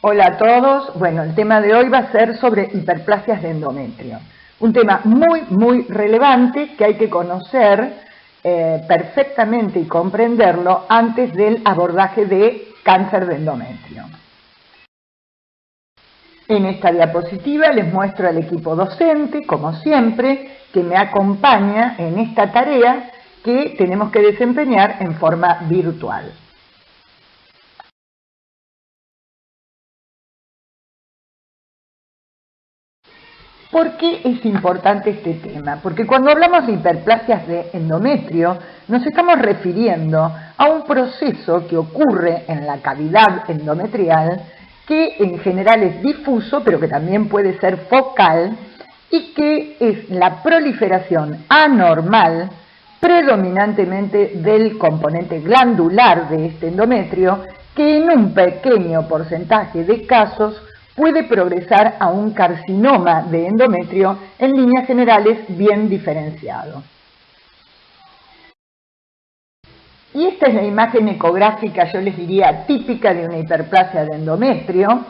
Hola a todos. Bueno, el tema de hoy va a ser sobre hiperplasias de endometrio. Un tema muy relevante que hay que conocer perfectamente y comprenderlo antes del abordaje de cáncer de endometrio. En esta diapositiva les muestro al equipo docente, como siempre, que me acompaña en esta tarea que tenemos que desempeñar en forma virtual. ¿Por qué es importante este tema? Porque cuando hablamos de hiperplasias de endometrio, nos estamos refiriendo a un proceso que ocurre en la cavidad endometrial, que en general es difuso, pero que también puede ser focal, y que es la proliferación anormal, predominantemente del componente glandular de este endometrio, que en un pequeño porcentaje de casos puede progresar a un carcinoma de endometrio en líneas generales bien diferenciado. Y esta es la imagen ecográfica, yo les diría, típica de una hiperplasia de endometrio,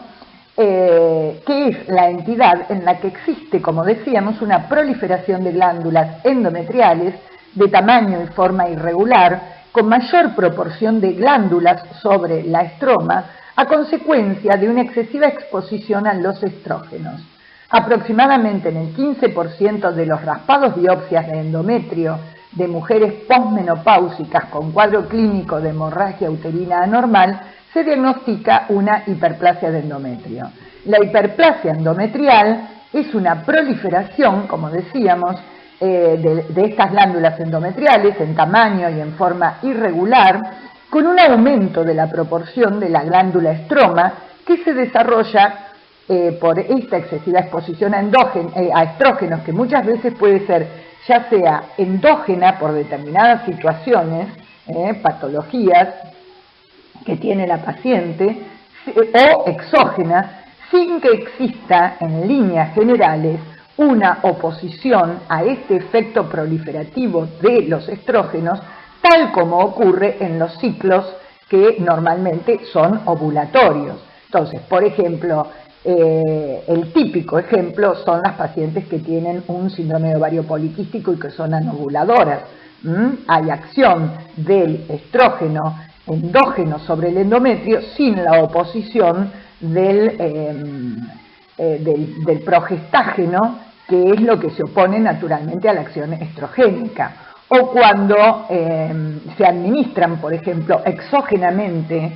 que es la entidad en la que existe, como decíamos, una proliferación de glándulas endometriales de tamaño y forma irregular, con mayor proporción de glándulas sobre la estroma, a consecuencia de una excesiva exposición a los estrógenos. Aproximadamente en el 15% de los raspados biopsias de endometrio de mujeres posmenopáusicas con cuadro clínico de hemorragia uterina anormal se diagnostica una hiperplasia de endometrio. La hiperplasia endometrial es una proliferación, como decíamos, de estas glándulas endometriales en tamaño y en forma irregular, con un aumento de la proporción de la glándula estroma que se desarrolla por esta excesiva exposición a estrógenos, que muchas veces puede ser ya sea endógena por determinadas situaciones, patologías que tiene la paciente, o exógena, sin que exista en líneas generales una oposición a este efecto proliferativo de los estrógenos, tal como ocurre en los ciclos que normalmente son ovulatorios. Entonces, por ejemplo, el típico ejemplo son las pacientes que tienen un síndrome de ovario poliquístico y que son anovuladoras. Hay acción del estrógeno endógeno sobre el endometrio sin la oposición del progestágeno, que es lo que se opone naturalmente a la acción estrogénica. O cuando se administran, por ejemplo, exógenamente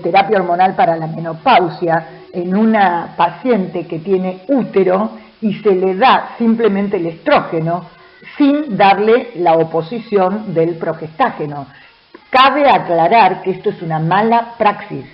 terapia hormonal para la menopausia en una paciente que tiene útero y se le da simplemente el estrógeno sin darle la oposición del progestágeno. Cabe aclarar que esto es una mala praxis.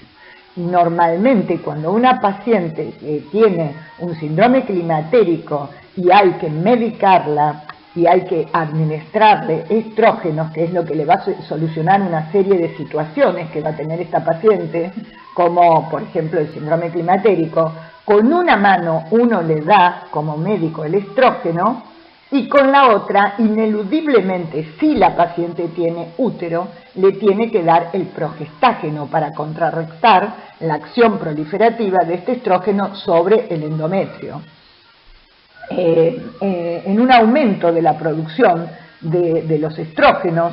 Normalmente cuando una paciente tiene un síndrome climatérico y hay que medicarla y hay que administrarle estrógenos, que es lo que le va a solucionar una serie de situaciones que va a tener esta paciente, como por ejemplo el síndrome climatérico, con una mano uno le da como médico el estrógeno y con la otra, ineludiblemente, si la paciente tiene útero, le tiene que dar el progestágeno para contrarrestar la acción proliferativa de este estrógeno sobre el endometrio. En un aumento de la producción de los estrógenos,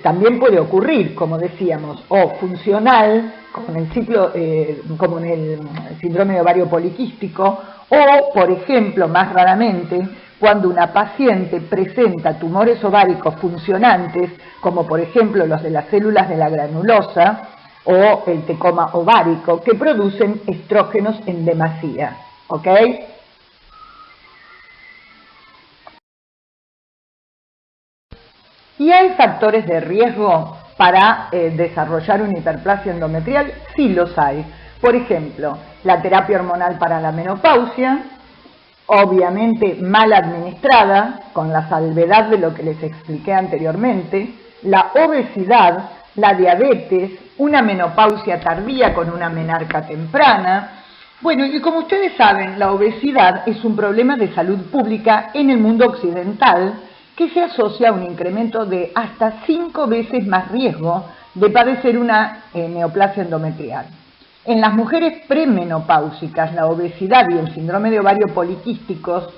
también puede ocurrir, como decíamos, o funcional, como en el síndrome de ovario poliquístico, o, por ejemplo, más raramente, cuando una paciente presenta tumores ováricos funcionantes, como por ejemplo los de las células de la granulosa o el tecoma ovárico, que producen estrógenos en demasía, ¿ok? ¿Y hay factores de riesgo para desarrollar una hiperplasia endometrial? Sí los hay. Por ejemplo, la terapia hormonal para la menopausia, obviamente mal administrada, con la salvedad de lo que les expliqué anteriormente, la obesidad, la diabetes, una menopausia tardía con una menarca temprana. Bueno, y como ustedes saben, la obesidad es un problema de salud pública en el mundo occidental, que se asocia a un incremento de hasta 5 veces más riesgo de padecer una neoplasia endometrial. En las mujeres premenopáusicas, la obesidad y el síndrome de ovario poliquísticos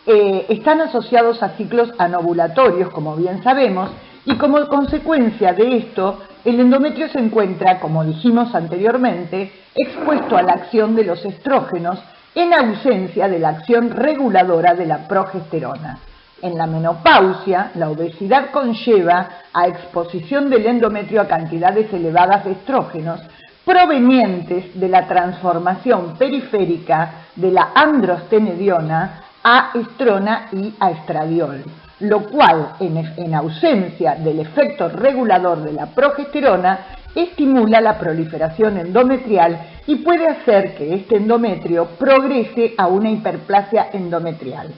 están asociados a ciclos anovulatorios, como bien sabemos, y como consecuencia de esto, el endometrio se encuentra, como dijimos anteriormente, expuesto a la acción de los estrógenos en ausencia de la acción reguladora de la progesterona. En la menopausia, la obesidad conlleva a exposición del endometrio a cantidades elevadas de estrógenos provenientes de la transformación periférica de la androstenediona a estrona y a estradiol, lo cual, en ausencia del efecto regulador de la progesterona, estimula la proliferación endometrial y puede hacer que este endometrio progrese a una hiperplasia endometrial.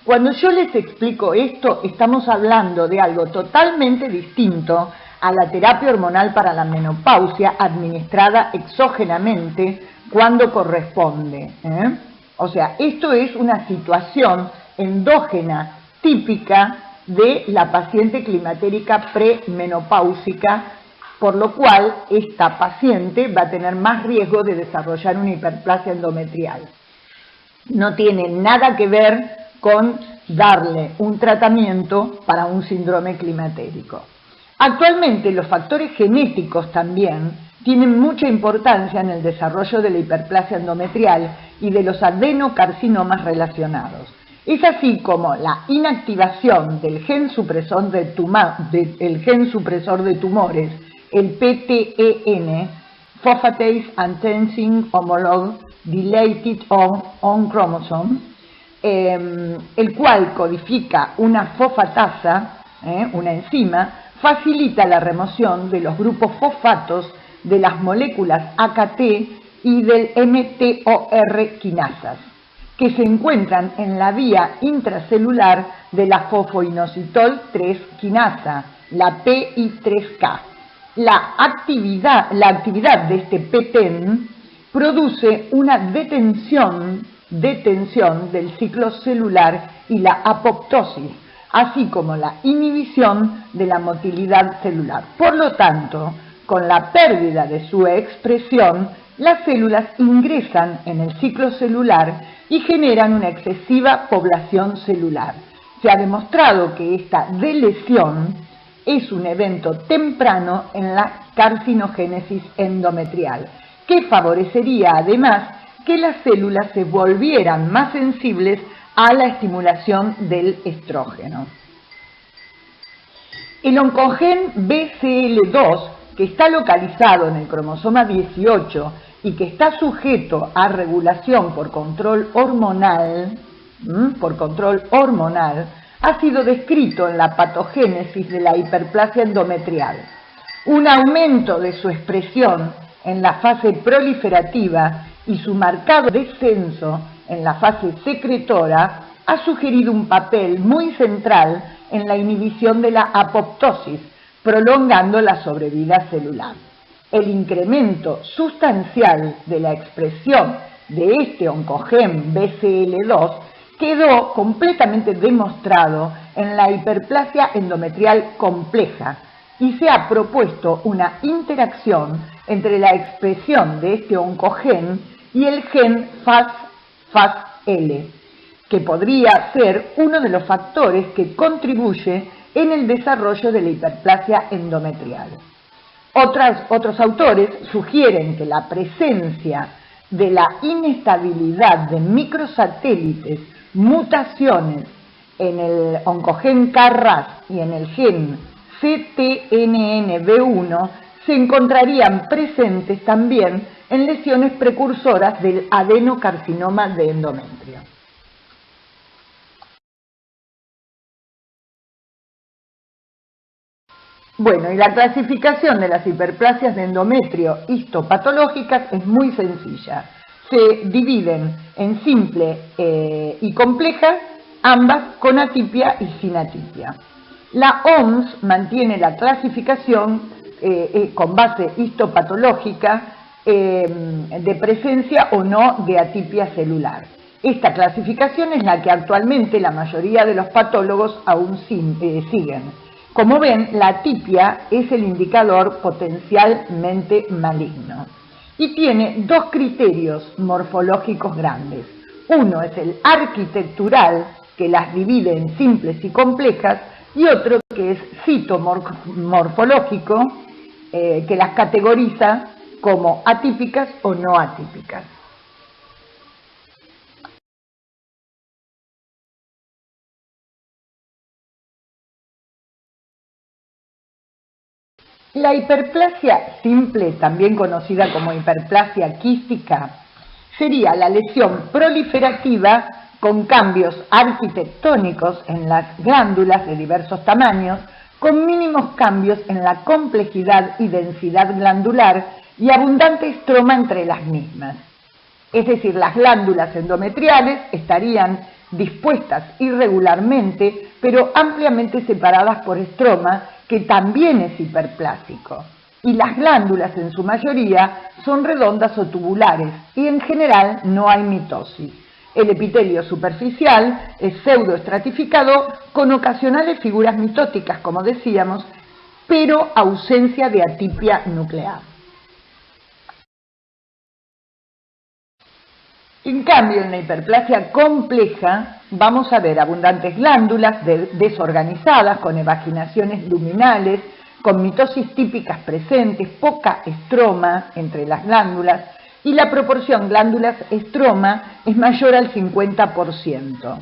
Cuando yo les explico esto, estamos hablando de algo totalmente distinto a la terapia hormonal para la menopausia administrada exógenamente cuando corresponde. O sea, esto es una situación endógena típica de la paciente climatérica premenopáusica, por lo cual esta paciente va a tener más riesgo de desarrollar una hiperplasia endometrial. No tiene nada que ver con darle un tratamiento para un síndrome climatérico. Actualmente los factores genéticos también tienen mucha importancia en el desarrollo de la hiperplasia endometrial y de los adenocarcinomas relacionados. Es así como la inactivación del gen supresor de tumores, el PTEN, Phosphatase Enhancing Homologue Dilated on Chromosome, el cual codifica una fosfatasa, una enzima, facilita la remoción de los grupos fosfatos de las moléculas AKT y del mTOR quinasas, que se encuentran en la vía intracelular de la fosfoinositol 3 quinasa, la PI3K. La actividad de este PTEN produce una detención del ciclo celular y la apoptosis, así como la inhibición de la motilidad celular. Por lo tanto, con la pérdida de su expresión, las células ingresan en el ciclo celular y generan una excesiva población celular. Se ha demostrado que esta delesión es un evento temprano en la carcinogénesis endometrial, que favorecería además que las células se volvieran más sensibles a la estimulación del estrógeno. El oncogen BCL2, que está localizado en el cromosoma 18 y que está sujeto a regulación por control hormonal, ha sido descrito en la patogénesis de la hiperplasia endometrial. Un aumento de su expresión en la fase proliferativa y su marcado descenso en la fase secretora ha sugerido un papel muy central en la inhibición de la apoptosis, prolongando la sobrevida celular. El incremento sustancial de la expresión de este oncogen BCL2 quedó completamente demostrado en la hiperplasia endometrial compleja y se ha propuesto una interacción entre la expresión de este oncogen y el gen FASL, que podría ser uno de los factores que contribuye en el desarrollo de la hiperplasia endometrial. Otros autores sugieren que la presencia de la inestabilidad de microsatélites, mutaciones en el oncogen KRAS y en el gen CTNNB1 se encontrarían presentes también en lesiones precursoras del adenocarcinoma de endometrio. Bueno, y la clasificación de las hiperplasias de endometrio histopatológicas es muy sencilla. Se dividen en simple y compleja, ambas con atipia y sin atipia. La OMS mantiene la clasificación con base histopatológica de presencia o no de atipia celular. Esta clasificación es la que actualmente la mayoría de los patólogos aún siguen. Como ven, la atipia es el indicador potencialmente maligno. y tiene dos criterios morfológicos grandes. Uno es el arquitectural, que las divide en simples y complejas, y otro que es citomorfológico, que las categoriza como atípicas o no atípicas. La hiperplasia simple, también conocida como hiperplasia quística, sería la lesión proliferativa con cambios arquitectónicos en las glándulas de diversos tamaños, con mínimos cambios en la complejidad y densidad glandular y abundante estroma entre las mismas. Es decir, las glándulas endometriales estarían dispuestas irregularmente, pero ampliamente separadas por estroma, que también es hiperplásico. Y las glándulas en su mayoría son redondas o tubulares y en general no hay mitosis. El epitelio superficial es pseudoestratificado con ocasionales figuras mitóticas, como decíamos, pero ausencia de atipia nuclear. En cambio, en la hiperplasia compleja vamos a ver abundantes glándulas desorganizadas, con evaginaciones luminales, con mitosis típicas presentes, poca estroma entre las glándulas, y la proporción glándulas-estroma es mayor al 50%.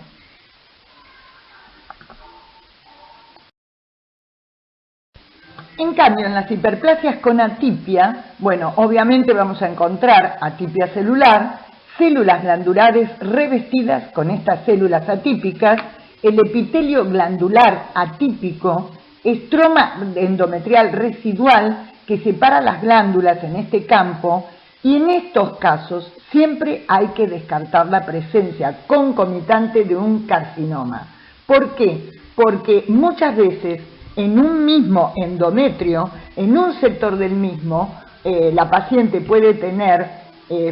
En cambio, en las hiperplasias con atipia, bueno, obviamente vamos a encontrar atipia celular, células glandulares revestidas con estas células atípicas, el epitelio glandular atípico, estroma endometrial residual que separa las glándulas en este campo, y en estos casos siempre hay que descartar la presencia concomitante de un carcinoma. ¿Por qué? Porque muchas veces en un mismo endometrio, en un sector del mismo, la paciente puede tener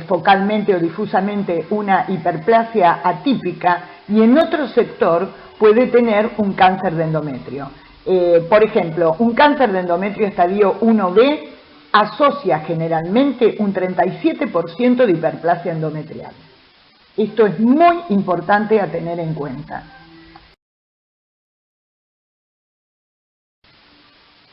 focalmente o difusamente una hiperplasia atípica y en otro sector puede tener un cáncer de endometrio. Por ejemplo, un cáncer de endometrio estadio 1B asocia generalmente un 37% de hiperplasia endometrial. Esto es muy importante a tener en cuenta.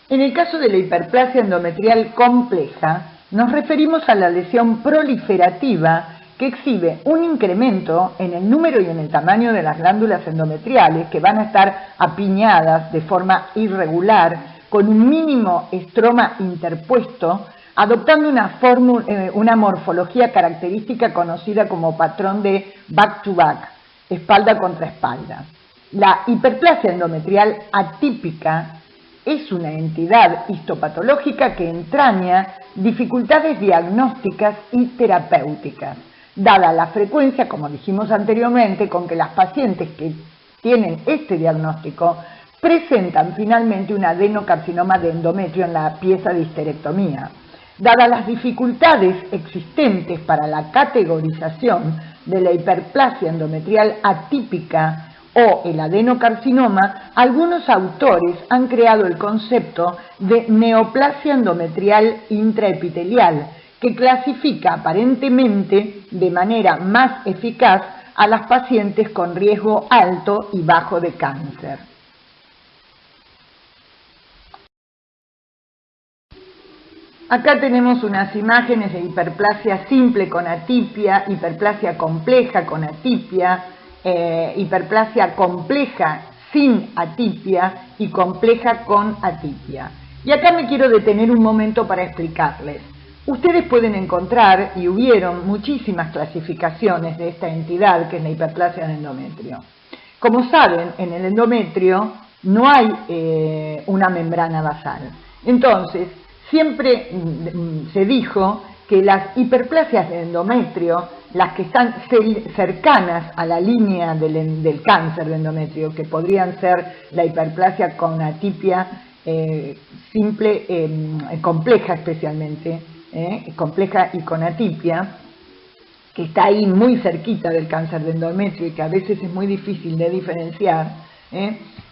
En el caso de la hiperplasia endometrial compleja, nos referimos a la lesión proliferativa que exhibe un incremento en el número y en el tamaño de las glándulas endometriales, que van a estar apiñadas de forma irregular, con un mínimo estroma interpuesto, adoptando una morfología característica conocida como patrón de back-to-back, espalda contra espalda. La hiperplasia endometrial atípica es una entidad histopatológica que entraña dificultades diagnósticas y terapéuticas, dada la frecuencia, como dijimos anteriormente, con que las pacientes que tienen este diagnóstico presentan finalmente un adenocarcinoma de endometrio en la pieza de histerectomía. Dadas las dificultades existentes para la categorización de la hiperplasia endometrial atípica o el adenocarcinoma, algunos autores han creado el concepto de neoplasia endometrial intraepitelial, que clasifica aparentemente de manera más eficaz a las pacientes con riesgo alto y bajo de cáncer. Acá tenemos unas imágenes de hiperplasia simple con atipia, hiperplasia compleja con atipia, hiperplasia compleja sin atipia y compleja con atipia. Y acá me quiero detener un momento para explicarles. Ustedes pueden encontrar, y hubieron muchísimas clasificaciones de esta entidad que es la hiperplasia del endometrio. Como saben, en el endometrio no hay una membrana basal. Entonces, siempre se dijo que las hiperplasias de endometrio, las que están cercanas a la línea del cáncer de endometrio, que podrían ser la hiperplasia con atipia simple, compleja especialmente, compleja y con atipia, que está ahí muy cerquita del cáncer de endometrio y que a veces es muy difícil de diferenciar,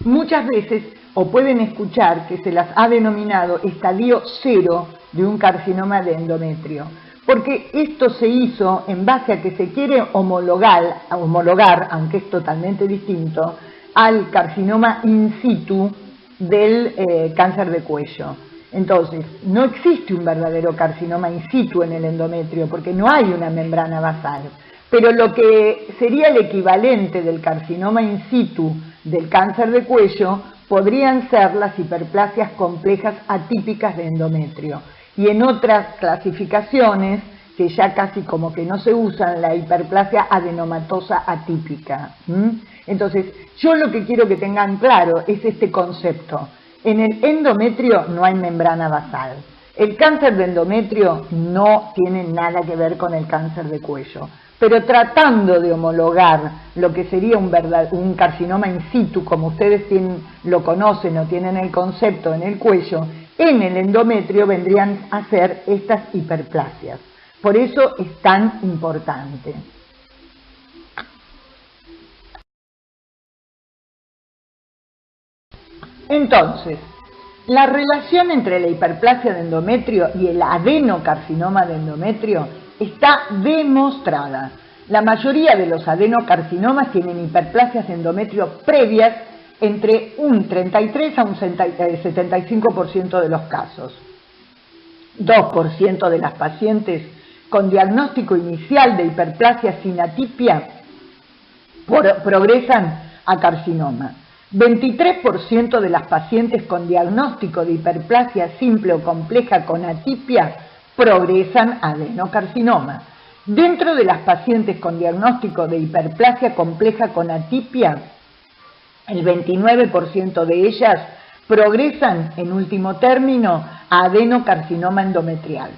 muchas veces o pueden escuchar que se las ha denominado estadio 0 de un carcinoma de endometrio, porque esto se hizo en base a que se quiere homologar, aunque es totalmente distinto, al carcinoma in situ del cáncer de cuello. Entonces, no existe un verdadero carcinoma in situ en el endometrio, porque no hay una membrana basal. Pero lo que sería el equivalente del carcinoma in situ del cáncer de cuello podrían ser las hiperplasias complejas atípicas de endometrio. Y en otras clasificaciones, que ya casi como que no se usan, la hiperplasia adenomatosa atípica. Entonces, yo lo que quiero que tengan claro es este concepto. En el endometrio no hay membrana basal. El cáncer de endometrio no tiene nada que ver con el cáncer de cuello. Pero tratando de homologar lo que sería un carcinoma in situ, como ustedes lo conocen o tienen el concepto en el cuello, en el endometrio vendrían a ser estas hiperplasias. Por eso es tan importante. Entonces, la relación entre la hiperplasia de endometrio y el adenocarcinoma de endometrio está demostrada. La mayoría de los adenocarcinomas tienen hiperplasias de endometrio previas entre un 33 a un 75% de los casos. 2% de las pacientes con diagnóstico inicial de hiperplasia sin atipia progresan a carcinoma. 23% de las pacientes con diagnóstico de hiperplasia simple o compleja con atipia progresan a adenocarcinoma. Dentro de las pacientes con diagnóstico de hiperplasia compleja con atipia, el 29% de ellas progresan, en último término, a adenocarcinoma endometrial.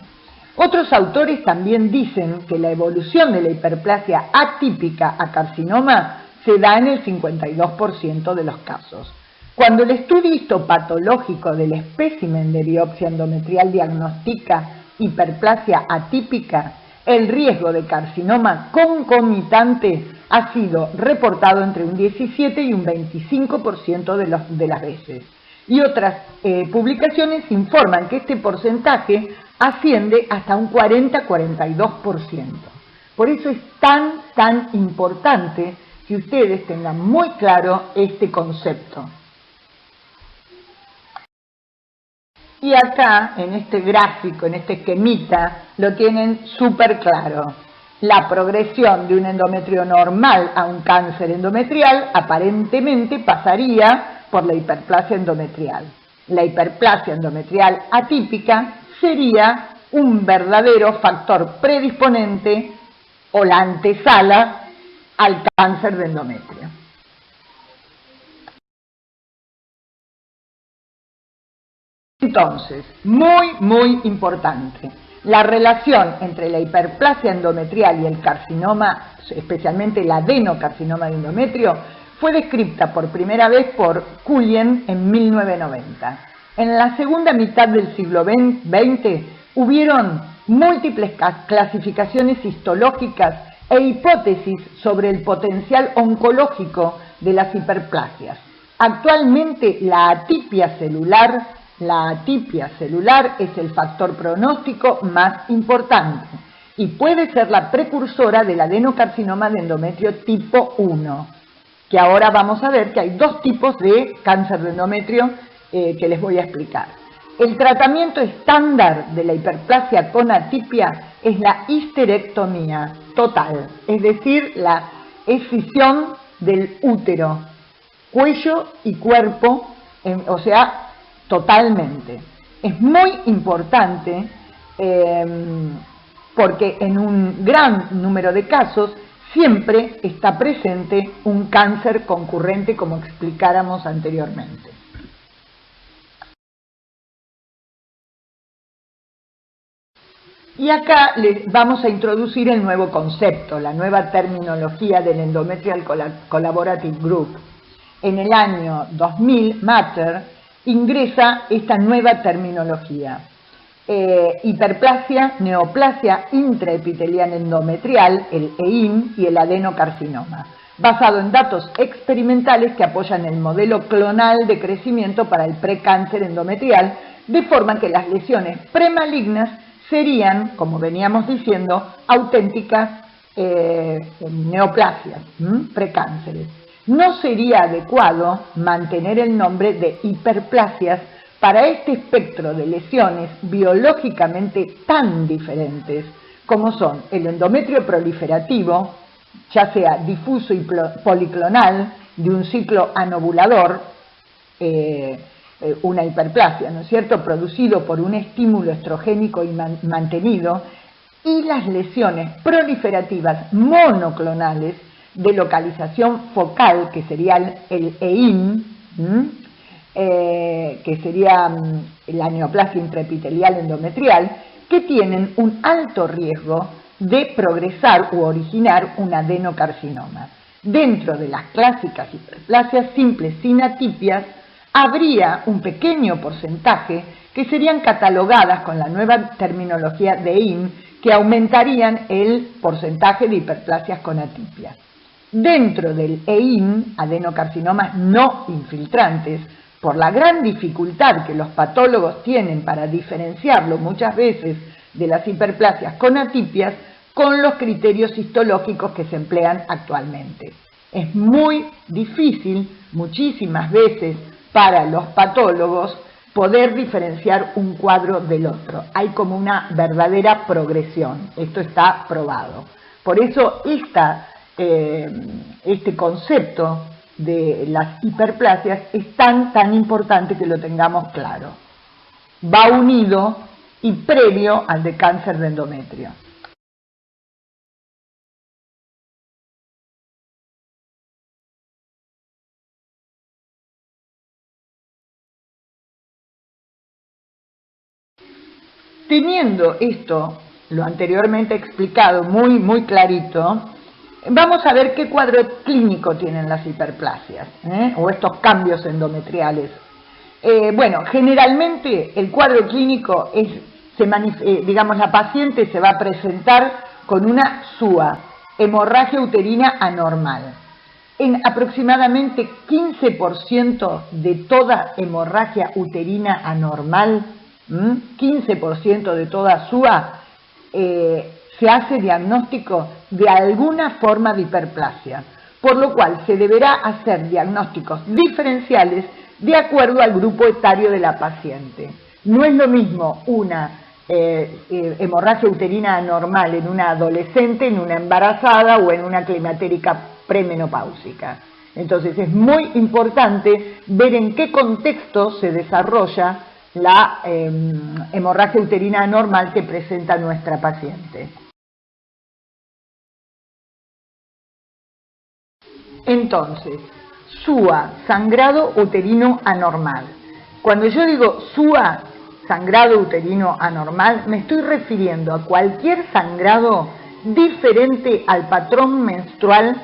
Otros autores también dicen que la evolución de la hiperplasia atípica a carcinoma se da en el 52% de los casos. Cuando el estudio histopatológico del espécimen de biopsia endometrial diagnostica hiperplasia atípica, el riesgo de carcinoma concomitante ha sido reportado entre un 17 y un 25% de las veces. Y otras publicaciones informan que este porcentaje asciende hasta un 40-42%. Por eso es tan importante que ustedes tengan muy claro este concepto. Y acá, en este gráfico, en este esquemita, lo tienen súper claro. La progresión de un endometrio normal a un cáncer endometrial aparentemente pasaría por la hiperplasia endometrial. La hiperplasia endometrial atípica sería un verdadero factor predisponente o la antesala al cáncer de endometrio. Entonces, muy importante, la relación entre la hiperplasia endometrial y el carcinoma, especialmente el adenocarcinoma de endometrio, fue descrita por primera vez por Cullen en 1990. En la segunda mitad del siglo XX hubieron múltiples clasificaciones histológicas e hipótesis sobre el potencial oncológico de las hiperplasias. Actualmente la atipia celular es el factor pronóstico más importante y puede ser la precursora del adenocarcinoma de endometrio tipo 1, que ahora vamos a ver que hay dos tipos de cáncer de endometrio que les voy a explicar. El tratamiento estándar de la hiperplasia con atipia es la histerectomía total, es decir, la escisión del útero, cuello y cuerpo, o sea, totalmente. Es muy importante porque en un gran número de casos siempre está presente un cáncer concurrente, como explicáramos anteriormente. Y acá les vamos a introducir el nuevo concepto, la nueva terminología del Endometrial Collaborative Group. En el año 2000, Matter ingresa esta nueva terminología. Hiperplasia, neoplasia intraepitelial endometrial, el EIM, y el adenocarcinoma, basado en datos experimentales que apoyan el modelo clonal de crecimiento para el precáncer endometrial, de forma que las lesiones premalignas serían, como veníamos diciendo, auténticas neoplasias, precánceres. No sería adecuado mantener el nombre de hiperplasias para este espectro de lesiones biológicamente tan diferentes como son el endometrio proliferativo, ya sea difuso y policlonal, de un ciclo anovulador, una hiperplasia, ¿no es cierto?, producido por un estímulo estrogénico y mantenido, y las lesiones proliferativas monoclonales de localización focal, que sería el EIN, que sería la neoplasia intraepitelial endometrial, que tienen un alto riesgo de progresar u originar un adenocarcinoma. Dentro de las clásicas hiperplasias simples sin atipias, habría un pequeño porcentaje que serían catalogadas con la nueva terminología de EIN, que aumentarían el porcentaje de hiperplasias con atipias. Dentro del EIN, adenocarcinomas no infiltrantes, por la gran dificultad que los patólogos tienen para diferenciarlo muchas veces de las hiperplasias con atipias, con los criterios histológicos que se emplean actualmente. Es muy difícil, muchísimas veces, para los patólogos poder diferenciar un cuadro del otro. Hay como una verdadera progresión, esto está probado. Por eso este concepto de las hiperplasias es tan importante que lo tengamos claro. Va unido y previo al de cáncer de endometrio. Teniendo esto, lo anteriormente explicado, muy clarito, vamos a ver qué cuadro clínico tienen las hiperplasias, o estos cambios endometriales. Bueno, generalmente el cuadro clínico es, digamos, la paciente se va a presentar con una SUA, hemorragia uterina anormal. En aproximadamente 15% de toda hemorragia uterina anormal, 15% de toda SUA, se hace diagnóstico de alguna forma de hiperplasia, por lo cual se deberá hacer diagnósticos diferenciales de acuerdo al grupo etario de la paciente. No es lo mismo una hemorragia uterina anormal en una adolescente, en una embarazada o en una climatérica premenopáusica. Entonces es muy importante ver en qué contexto se desarrolla la hemorragia uterina anormal que presenta nuestra paciente. Entonces, SUA, sangrado uterino anormal. Cuando yo digo SUA, sangrado uterino anormal, me estoy refiriendo a cualquier sangrado diferente al patrón menstrual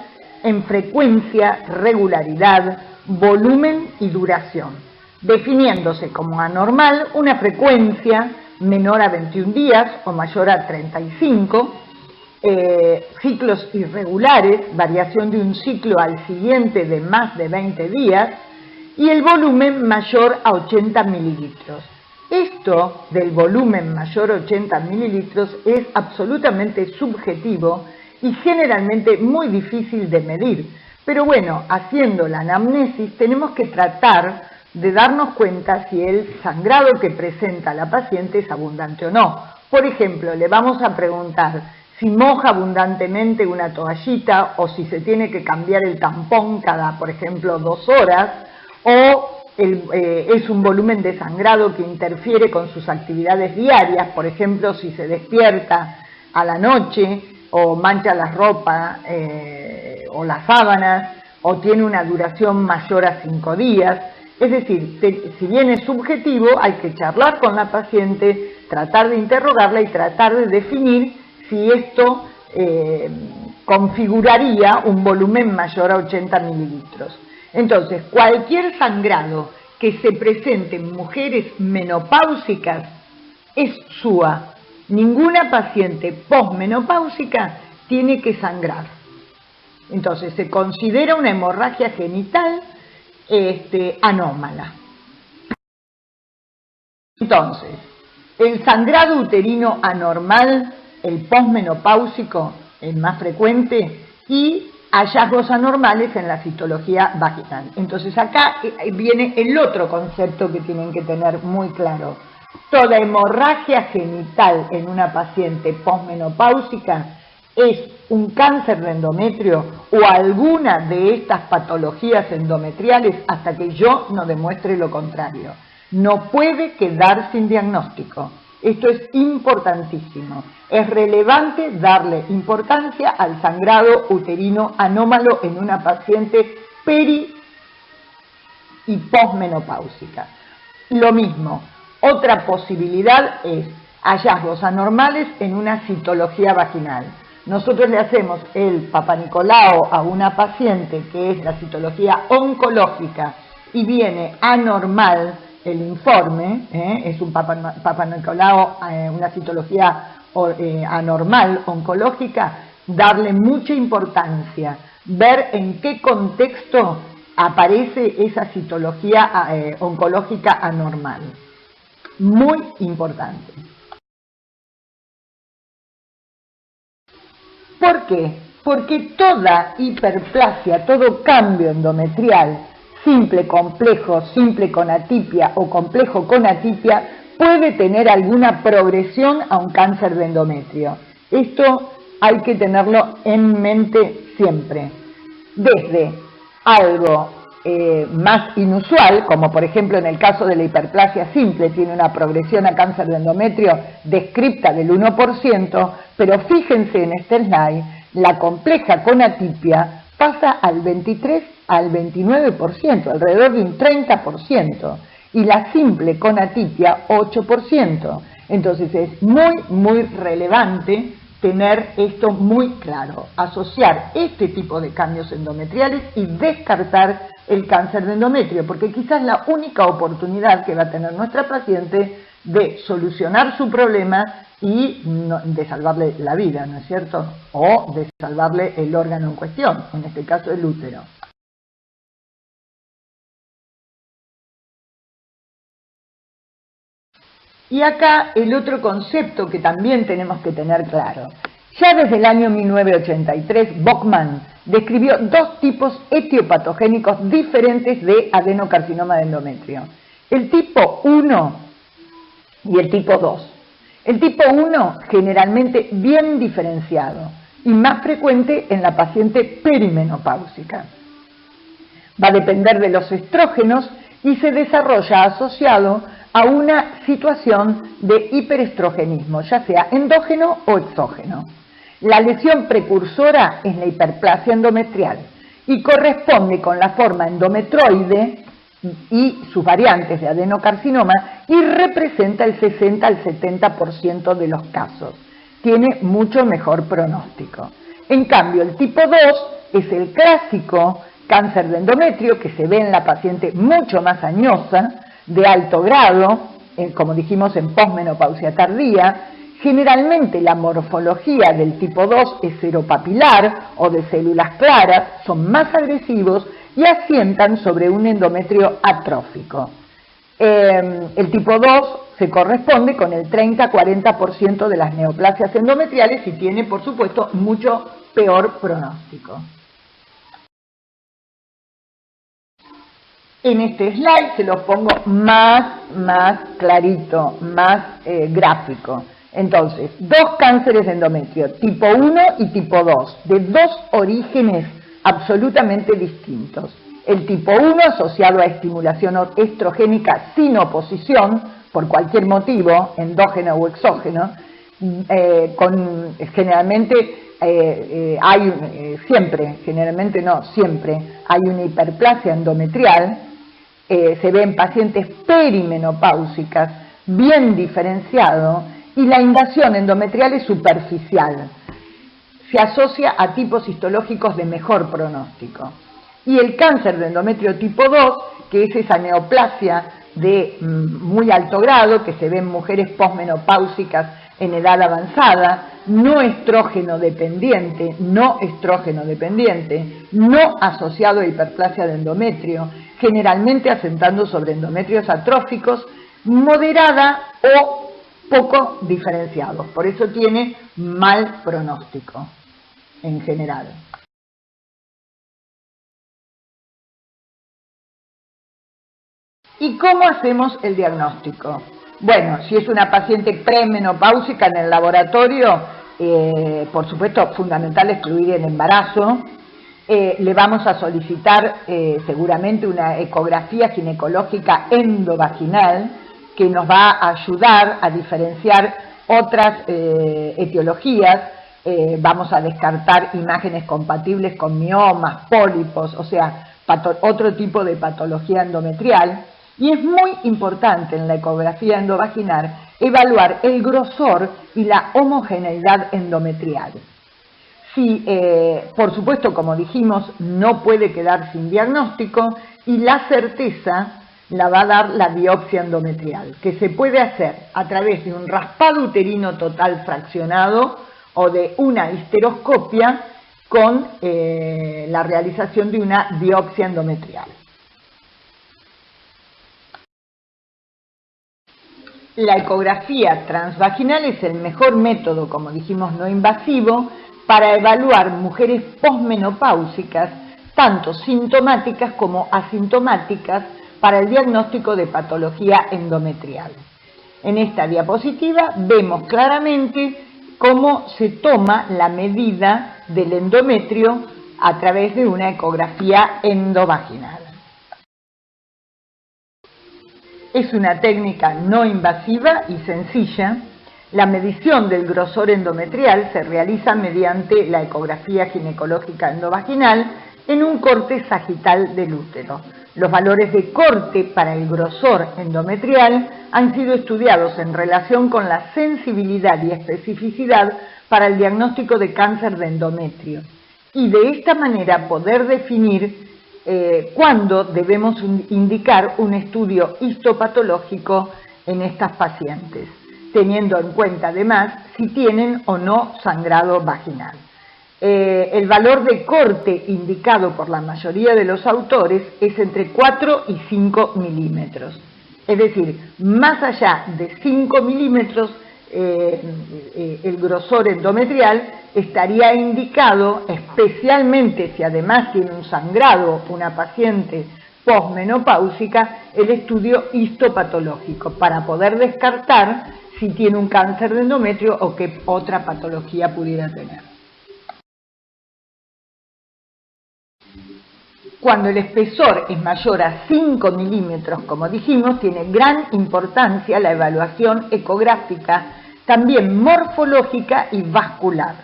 en frecuencia, regularidad, volumen y duración, definiéndose como anormal una frecuencia menor a 21 días o mayor a 35, ciclos irregulares, variación de un ciclo al siguiente de más de 20 días, y el volumen mayor a 80 mililitros. Esto del volumen mayor a 80 mililitros es absolutamente subjetivo y generalmente muy difícil de medir. Pero bueno, haciendo la anamnesis tenemos que tratar de darnos cuenta si el sangrado que presenta la paciente es abundante o no. Por ejemplo, le vamos a preguntar si moja abundantemente una toallita o si se tiene que cambiar el tampón cada, por ejemplo, 2 horas, o es un volumen de sangrado que interfiere con sus actividades diarias, por ejemplo, si se despierta a la noche o mancha la ropa o las sábanas, o tiene una duración mayor a 5 días. Es decir, si bien es subjetivo, hay que charlar con la paciente, tratar de interrogarla y tratar de definir si esto configuraría un volumen mayor a 80 mililitros. Entonces, cualquier sangrado que se presente en mujeres menopáusicas es SUA. Ninguna paciente posmenopáusica tiene que sangrar. Entonces, se considera una hemorragia genital anómala. Entonces, El sangrado uterino anormal, el posmenopáusico, el más frecuente, y hallazgos anormales en la citología vaginal. Entonces acá viene el otro concepto que tienen que tener muy claro. Toda hemorragia genital en una paciente posmenopáusica es un cáncer de endometrio o alguna de estas patologías endometriales hasta que yo no demuestre lo contrario. No puede quedar sin diagnóstico. Esto es importantísimo. Es relevante darle importancia al sangrado uterino anómalo en una paciente peri y posmenopáusica. Lo mismo, otra posibilidad es hallazgos anormales en una citología vaginal. Nosotros le hacemos el Papanicolao a una paciente que es la citología oncológica y viene anormal el informe, es un Papanicolao, una citología anormal oncológica, darle mucha importancia, ver en qué contexto aparece esa citología oncológica anormal. Muy importante. ¿Por qué? Porque toda hiperplasia, todo cambio endometrial, simple, complejo, simple con atipia o complejo con atipia, puede tener alguna progresión a un cáncer de endometrio. Esto hay que tenerlo en mente siempre. Desde algo más inusual, como por ejemplo en el caso de la hiperplasia simple, tiene una progresión a cáncer de endometrio descripta del 1%, pero fíjense en este slide, la compleja con atipia pasa al 23 al 29%, alrededor de un 30%, y la simple con atipia 8%. Entonces es muy relevante tener esto muy claro, asociar este tipo de cambios endometriales y descartar el cáncer de endometrio, porque quizás la única oportunidad que va a tener nuestra paciente de solucionar su problema y de salvarle la vida, ¿no es cierto? O de salvarle el órgano en cuestión, en este caso el útero. Y acá el otro concepto que también tenemos que tener claro. Ya desde el año 1983, Bokman describió dos tipos etiopatogénicos diferentes de adenocarcinoma de endometrio. El tipo 1 y el tipo 2. El tipo 1 generalmente bien diferenciado y más frecuente en la paciente perimenopáusica. Va a depender de los estrógenos y se desarrolla asociado a una situación de hiperestrogenismo, ya sea endógeno o exógeno. La lesión precursora es la hiperplasia endometrial y corresponde con la forma endometroide y sus variantes de adenocarcinoma y representa el 60 al 70% de los casos. Tiene mucho mejor pronóstico. En cambio, el tipo 2 es el clásico cáncer de endometrio que se ve en la paciente mucho más añosa, de alto grado, como dijimos en posmenopausia tardía. Generalmente la morfología del tipo 2 es seropapilar o de células claras, son más agresivos y asientan sobre un endometrio atrófico. El tipo 2 se corresponde con el 30-40% de las neoplasias endometriales y tiene, por supuesto, mucho peor pronóstico. En este slide se los pongo más clarito, más gráfico. Entonces, dos cánceres de endometrio, tipo 1 y tipo 2, de dos orígenes absolutamente distintos. El tipo 1 asociado a estimulación estrogénica sin oposición, por cualquier motivo, endógeno o exógeno, generalmente siempre hay una hiperplasia endometrial, se ve en pacientes perimenopáusicas, bien diferenciado, y la invasión endometrial es superficial. Se asocia a tipos histológicos de mejor pronóstico. Y el cáncer de endometrio tipo 2, que es esa neoplasia de muy alto grado, que se ve en mujeres posmenopáusicas en edad avanzada, no estrógeno dependiente, no asociado a hiperplasia de endometrio, generalmente asentando sobre endometrios atróficos, moderada o poco diferenciados, por eso tiene mal pronóstico en general. ¿Y cómo hacemos el diagnóstico? Bueno, si es una paciente premenopáusica en el laboratorio, por supuesto, fundamental excluir el embarazo. Le vamos a solicitar seguramente una ecografía ginecológica endovaginal que nos va a ayudar a diferenciar otras etiologías. Vamos a descartar imágenes compatibles con miomas, pólipos, o sea, otro tipo de patología endometrial. Y es muy importante en la ecografía endovaginal evaluar el grosor y la homogeneidad endometrial. Sí, por supuesto, como dijimos, no puede quedar sin diagnóstico y la certeza la va a dar la biopsia endometrial, que se puede hacer a través de un raspado uterino total fraccionado o de una histeroscopia con la realización de una biopsia endometrial. La ecografía transvaginal es el mejor método, como dijimos, no invasivo, para evaluar mujeres posmenopáusicas, tanto sintomáticas como asintomáticas, para el diagnóstico de patología endometrial. En esta diapositiva vemos claramente cómo se toma la medida del endometrio a través de una ecografía endovaginal. Es una técnica no invasiva y sencilla. La medición del grosor endometrial se realiza mediante la ecografía ginecológica endovaginal en un corte sagital del útero. Los valores de corte para el grosor endometrial han sido estudiados en relación con la sensibilidad y especificidad para el diagnóstico de cáncer de endometrio y de esta manera poder definir cuándo debemos indicar un estudio histopatológico en estas pacientes, teniendo en cuenta además si tienen o no sangrado vaginal. El valor de corte indicado por la mayoría de los autores es entre 4 y 5 milímetros. Es decir, más allá de 5 milímetros, el grosor endometrial estaría indicado, especialmente si además tiene un sangrado una paciente posmenopáusica, el estudio histopatológico para poder descartar si tiene un cáncer de endometrio o qué otra patología pudiera tener. Cuando el espesor es mayor a 5 milímetros, como dijimos, tiene gran importancia la evaluación ecográfica, también morfológica y vascular,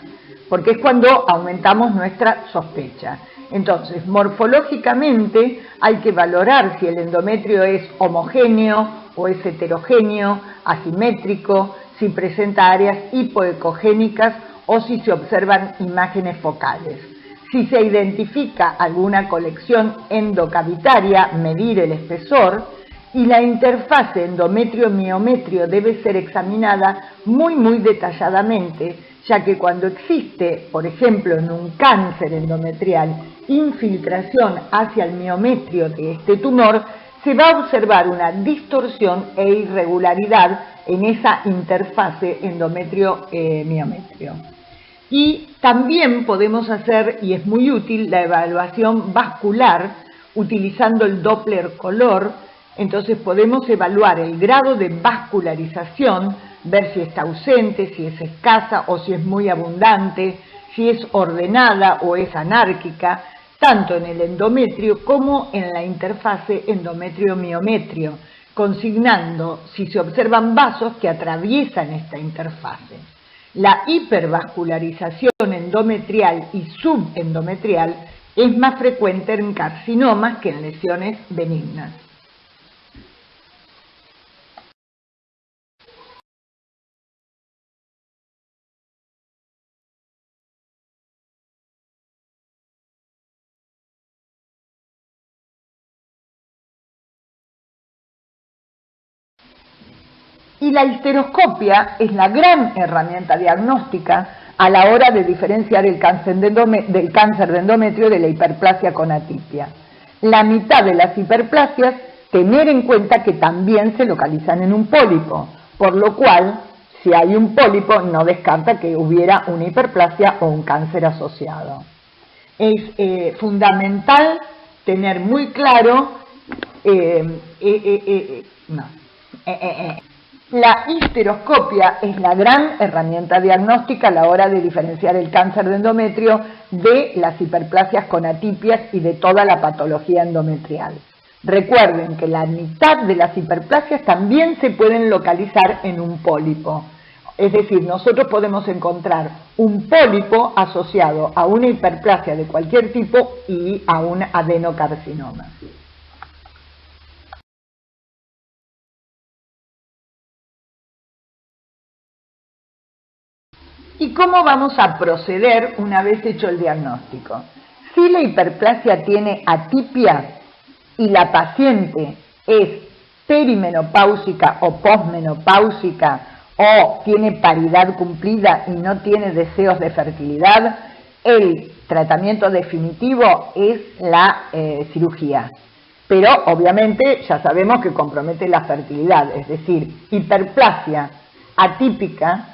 porque es cuando aumentamos nuestra sospecha. Entonces, morfológicamente hay que valorar si el endometrio es homogéneo o es heterogéneo, asimétrico, si presenta áreas hipoecogénicas o si se observan imágenes focales. Si se identifica alguna colección endocavitaria, medir el espesor, y la interfase endometrio-miometrio debe ser examinada muy detalladamente, ya que cuando existe, por ejemplo, en un cáncer endometrial, infiltración hacia el miometrio de este tumor, se va a observar una distorsión e irregularidad en esa interfase endometrio-miometrio. Y también podemos hacer, y es muy útil, la evaluación vascular utilizando el Doppler color. Entonces podemos evaluar el grado de vascularización, ver si está ausente, si es escasa o si es muy abundante, si es ordenada o es anárquica, tanto en el endometrio como en la interfase endometrio-miometrio, consignando si se observan vasos que atraviesan esta interfase. La hipervascularización endometrial y subendometrial es más frecuente en carcinomas que en lesiones benignas. Y la histeroscopia es la gran herramienta diagnóstica a la hora de diferenciar el cáncer de endometrio de la hiperplasia con atipia. La mitad de las hiperplasias, tener en cuenta que también se localizan en un pólipo, por lo cual si hay un pólipo, no descarta que hubiera una hiperplasia o un cáncer asociado. Es fundamental tener muy claro la histeroscopia es la gran herramienta diagnóstica a la hora de diferenciar el cáncer de endometrio de las hiperplasias con atipias y de toda la patología endometrial. Recuerden que la mitad de las hiperplasias también se pueden localizar en un pólipo. Es decir, nosotros podemos encontrar un pólipo asociado a una hiperplasia de cualquier tipo y a un adenocarcinoma. ¿Y cómo vamos a proceder una vez hecho el diagnóstico? Si la hiperplasia tiene atipia y la paciente es perimenopáusica o posmenopáusica o tiene paridad cumplida y no tiene deseos de fertilidad, el tratamiento definitivo es la cirugía. Pero obviamente ya sabemos que compromete la fertilidad, es decir, hiperplasia atípica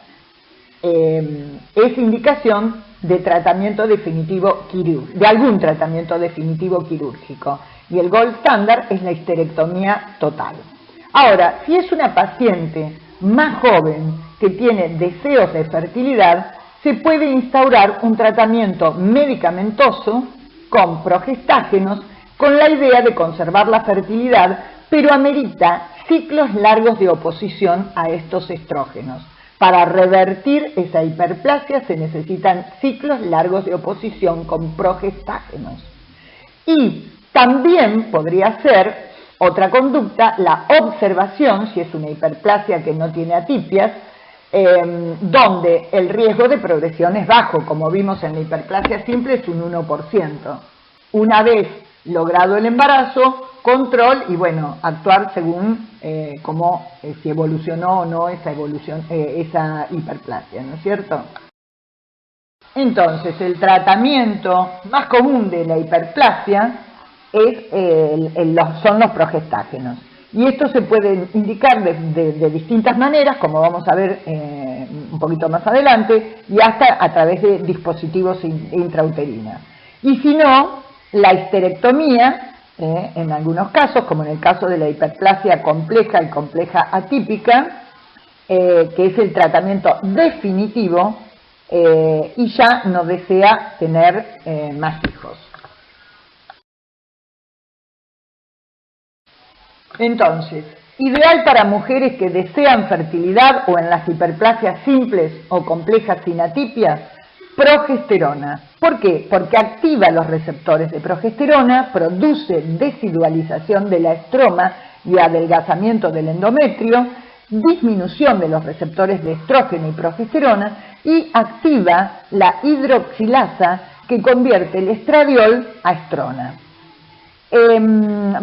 es indicación de tratamiento definitivo quirúrgico, de algún tratamiento definitivo quirúrgico, y el gold standard es la histerectomía total. Ahora, si es una paciente más joven que tiene deseos de fertilidad, se puede instaurar un tratamiento medicamentoso con progestágenos con la idea de conservar la fertilidad, pero amerita ciclos largos de oposición a estos estrógenos. Para revertir esa hiperplasia se necesitan ciclos largos de oposición con progestágenos. Y también podría ser otra conducta la observación, si es una hiperplasia que no tiene atipias, donde el riesgo de progresión es bajo, como vimos en la hiperplasia simple es un 1%. Una vez logrado el embarazo, control y bueno, actuar según cómo si evolucionó o no esa hiperplasia, ¿no es cierto? Entonces, el tratamiento más común de la hiperplasia son los progestágenos. Y esto se puede indicar de distintas maneras, como vamos a ver un poquito más adelante, y hasta a través de dispositivos intrauterinos. Y si no, la histerectomía, en algunos casos, como en el caso de la hiperplasia compleja y compleja atípica, que es el tratamiento definitivo y ya no desea tener más hijos. Entonces, ideal para mujeres que desean fertilidad o en las hiperplasias simples o complejas sin atipias, progesterona. ¿Por qué? Porque activa los receptores de progesterona, produce desidualización de la estroma y adelgazamiento del endometrio, disminución de los receptores de estrógeno y progesterona y activa la hidroxilasa que convierte el estradiol a estrona.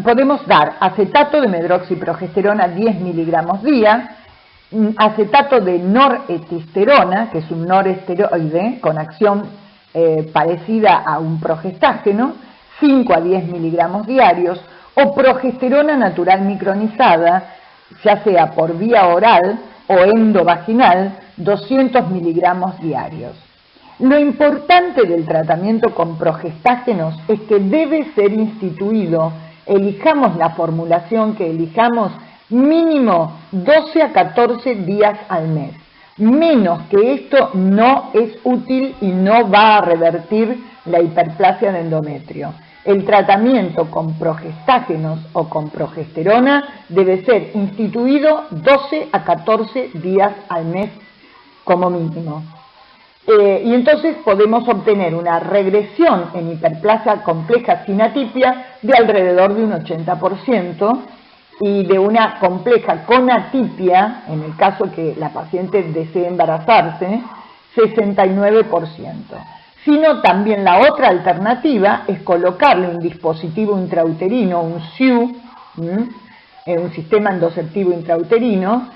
Podemos dar acetato de medroxiprogesterona 10 miligramos día, acetato de noretisterona, que es un noresteroide con acción parecida a un progestágeno, 5 a 10 miligramos diarios, o progesterona natural micronizada, ya sea por vía oral o endovaginal, 200 miligramos diarios. Lo importante del tratamiento con progestágenos es que debe ser instituido, elijamos la formulación que elijamos, mínimo 12 a 14 días al mes. Menos que esto no es útil y no va a revertir la hiperplasia de endometrio. El tratamiento con progestágenos o con progesterona debe ser instituido 12 a 14 días al mes como mínimo. Y entonces podemos obtener una regresión en hiperplasia compleja sin atipia de alrededor de un 80% y de una compleja con atipia, en el caso que la paciente desee embarazarse, 69%. Sino también la otra alternativa es colocarle un dispositivo intrauterino, un SIU, un sistema endoceptivo intrauterino,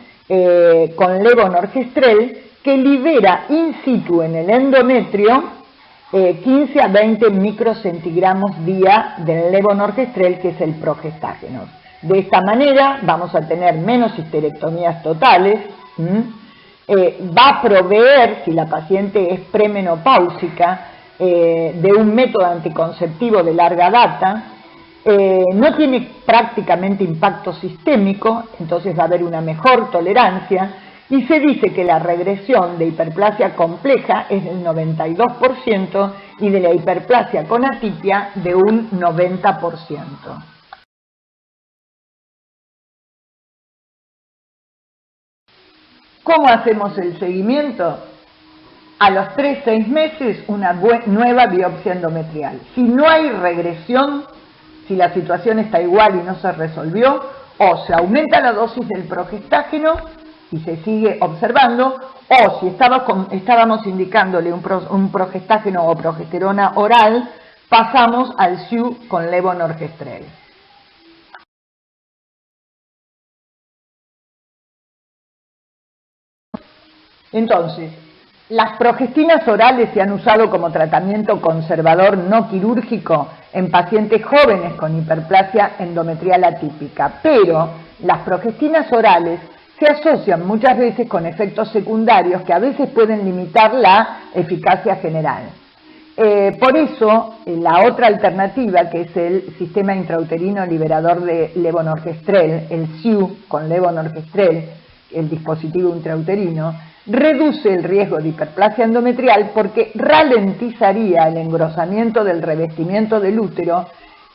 con levonorgestrel, que libera in situ en el endometrio 15 a 20 microcentigramos día del levonorgestrel, que es el progestágeno. De esta manera vamos a tener menos histerectomías totales va a proveer, si la paciente es premenopáusica, de un método anticonceptivo de larga data, no tiene prácticamente impacto sistémico, entonces va a haber una mejor tolerancia, y se dice que la regresión de hiperplasia compleja es del 92% y de la hiperplasia con atipia de un 90%. ¿Cómo hacemos el seguimiento? A los 3-6 meses una nueva biopsia endometrial. Si no hay regresión, si la situación está igual y no se resolvió, o se aumenta la dosis del progestágeno y se sigue observando, o si estábamos indicándole un progestágeno o progesterona oral, pasamos al SIU con levonorgestrel. Entonces, las progestinas orales se han usado como tratamiento conservador no quirúrgico en pacientes jóvenes con hiperplasia endometrial atípica, pero las progestinas orales se asocian muchas veces con efectos secundarios que a veces pueden limitar la eficacia general. Por eso, la otra alternativa, que es el sistema intrauterino liberador de levonorgestrel, el SIU con levonorgestrel, el dispositivo intrauterino, reduce el riesgo de hiperplasia endometrial porque ralentizaría el engrosamiento del revestimiento del útero,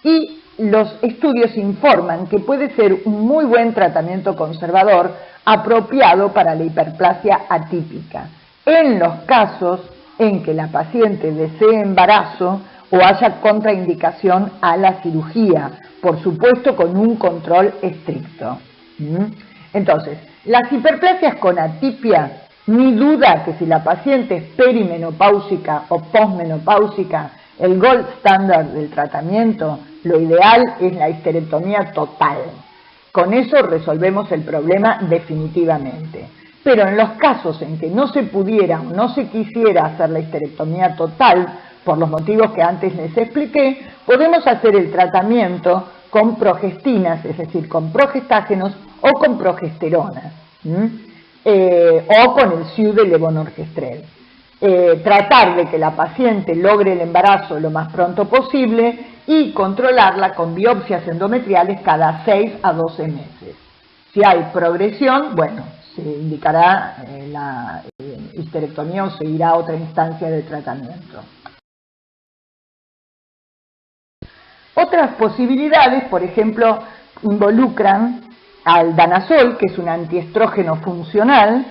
y los estudios informan que puede ser un muy buen tratamiento conservador apropiado para la hiperplasia atípica, en los casos en que la paciente desee embarazo o haya contraindicación a la cirugía, por supuesto con un control estricto. Entonces, las hiperplasias con atipia, ni duda que si la paciente es perimenopáusica o posmenopáusica, el gold standard del tratamiento, lo ideal es la histerectomía total. Con eso resolvemos el problema definitivamente. Pero en los casos en que no se pudiera o no se quisiera hacer la histerectomía total, por los motivos que antes les expliqué, podemos hacer el tratamiento con progestinas, es decir, con progestágenos o con progesteronas, o con el SIU de levonorgestrel. Tratar de que la paciente logre el embarazo lo más pronto posible y controlarla con biopsias endometriales cada 6 a 12 meses. Si hay progresión, bueno, se indicará la histerectomía o se irá a otra instancia de tratamiento. Otras posibilidades, por ejemplo, involucran al danazol, que es un antiestrógeno funcional,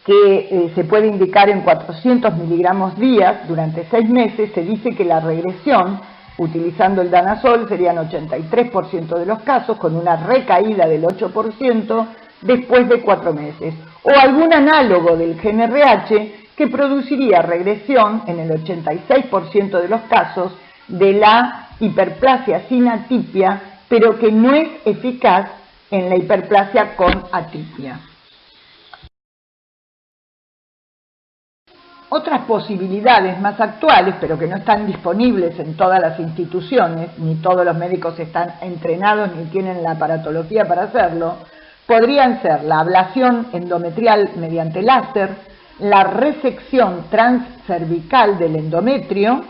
que se puede indicar en 400 miligramos días durante 6 meses. Se dice que la regresión utilizando el danazol serían 83% de los casos, con una recaída del 8% después de 4 meses, o algún análogo del GnRH que produciría regresión en el 86% de los casos de la hiperplasia sin atipia, pero que no es eficaz en la hiperplasia con atipia. Otras posibilidades más actuales, pero que no están disponibles en todas las instituciones, ni todos los médicos están entrenados ni tienen la aparatología para hacerlo, podrían ser la ablación endometrial mediante láser, la resección transcervical del endometrio,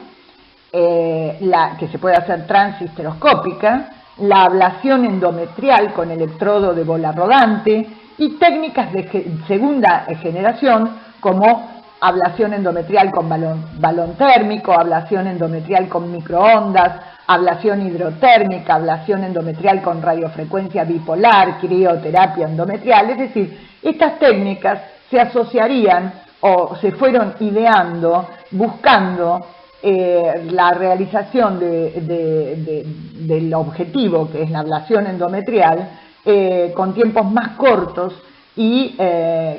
que se puede hacer transhisteroscópica, la ablación endometrial con electrodo de bola rodante y técnicas de segunda generación como ablación endometrial con balón térmico, ablación endometrial con microondas, ablación hidrotérmica, ablación endometrial con radiofrecuencia bipolar, crioterapia endometrial. Es decir, estas técnicas se asociarían o se fueron ideando buscando la realización del objetivo, que es la ablación endometrial, con tiempos más cortos y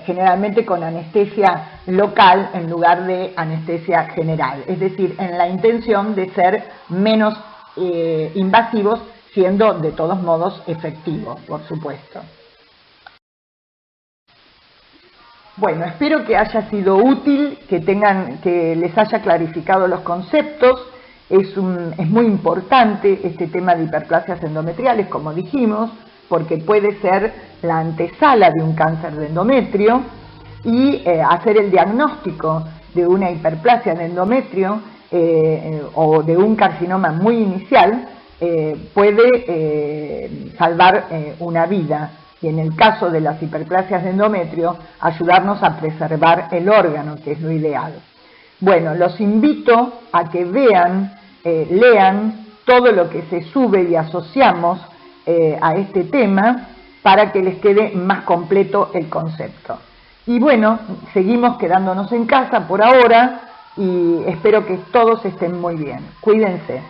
generalmente con anestesia local en lugar de anestesia general, es decir, en la intención de ser menos invasivos, siendo de todos modos efectivos, por supuesto. Bueno, espero que haya sido útil, que les haya clarificado los conceptos. Es muy importante este tema de hiperplasias endometriales, como dijimos, porque puede ser la antesala de un cáncer de endometrio. y hacer el diagnóstico de una hiperplasia de endometrio o de un carcinoma muy inicial puede salvar una vida, y en el caso de las hiperplasias de endometrio ayudarnos a preservar el órgano, que es lo ideal. Bueno, los invito a que vean, lean todo lo que se sube y asociamos a este tema para que les quede más completo el concepto. Y bueno, seguimos quedándonos en casa por ahora y espero que todos estén muy bien. Cuídense.